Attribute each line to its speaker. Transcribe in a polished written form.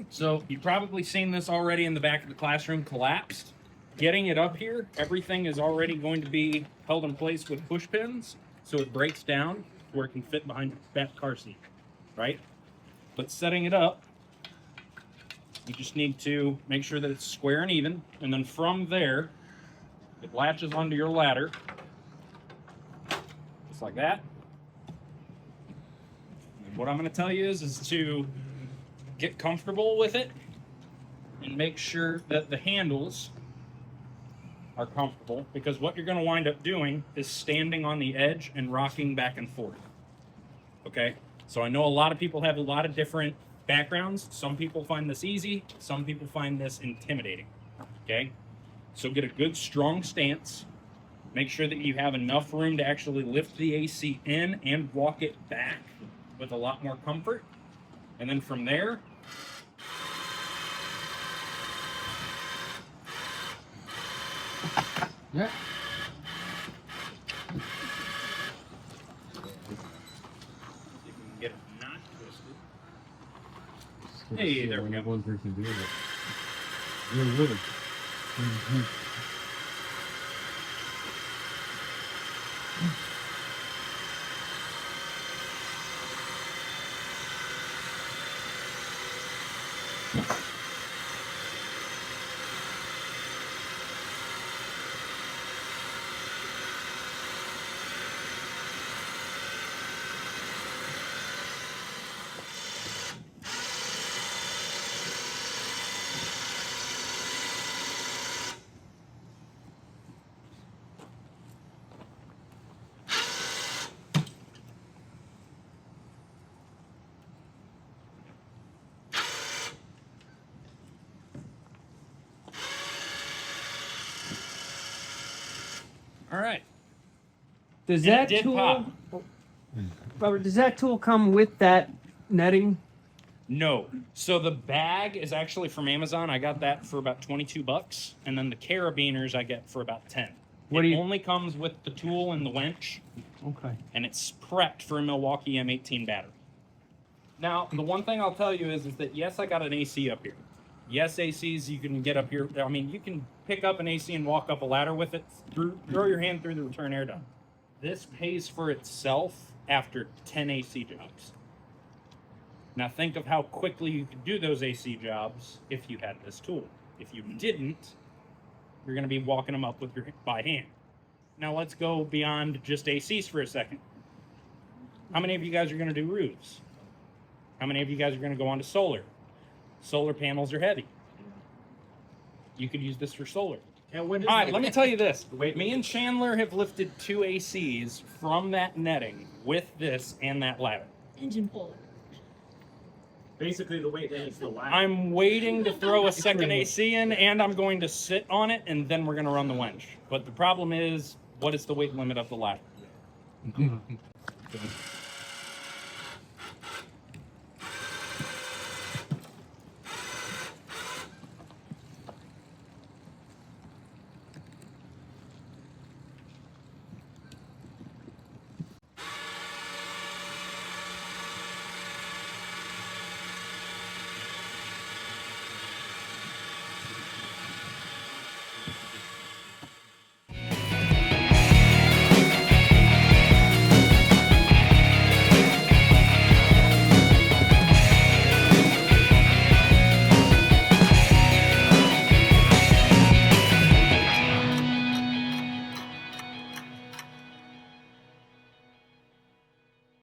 Speaker 1: So you've probably seen this already in the back of the classroom collapsed. Getting it up here, everything is already going to be held in place with push pins, so it breaks down where it can fit behind the back car seat, right? But setting it up, you just need to make sure that it's square and even, and then from there, it latches onto your ladder, just like that. And what I'm going to tell you is to get comfortable with it and make sure that the handles are comfortable, because what you're going to wind up doing is standing on the edge and rocking back and forth. Okay? So I know a lot of people have a lot of different backgrounds. Some people find this easy, some people find this intimidating. Okay? So get a good strong stance. Make sure that you have enough room to actually lift the AC in and walk it back with a lot more comfort. And then from there,
Speaker 2: yeah.
Speaker 1: you can get it not twisted. Hey, there we go.
Speaker 2: One person doing it. You're with it.
Speaker 1: All right.
Speaker 3: Does
Speaker 1: And it
Speaker 3: that
Speaker 1: did
Speaker 3: tool,
Speaker 1: pop.
Speaker 3: Robert, does that tool come with that netting?
Speaker 1: No. So the bag is actually from Amazon. I got that for about 22 bucks. And then the carabiners I get for about 10. It only comes with the tool and the winch.
Speaker 3: Okay.
Speaker 1: And it's prepped for a Milwaukee M18 battery. Now, the one thing I'll tell you is that yes, I got an AC up here. Yes, ACs you can get up here. I mean, you can pick up an AC and walk up a ladder with it. Throw your hand through the return air duct. This pays for itself after 10 AC jobs. Now think of how quickly you could do those AC jobs if you had this tool. If you didn't, you're going to be walking them up with your by hand. Now let's go beyond just ACs for a second. How many of you guys are going to do roofs? How many of you guys are going to go on to solar? Solar panels are heavy. You could use this for solar.
Speaker 4: And when
Speaker 1: All right, let me tell you this. Me and Chandler have lifted 2 ACs from that netting with this and that ladder.
Speaker 5: Engine puller.
Speaker 4: basically the weight limits the ladder.
Speaker 1: I'm waiting to throw a second AC in, and I'm going to sit on it, and then we're going to run the winch. But the problem is, what is the weight limit of the ladder?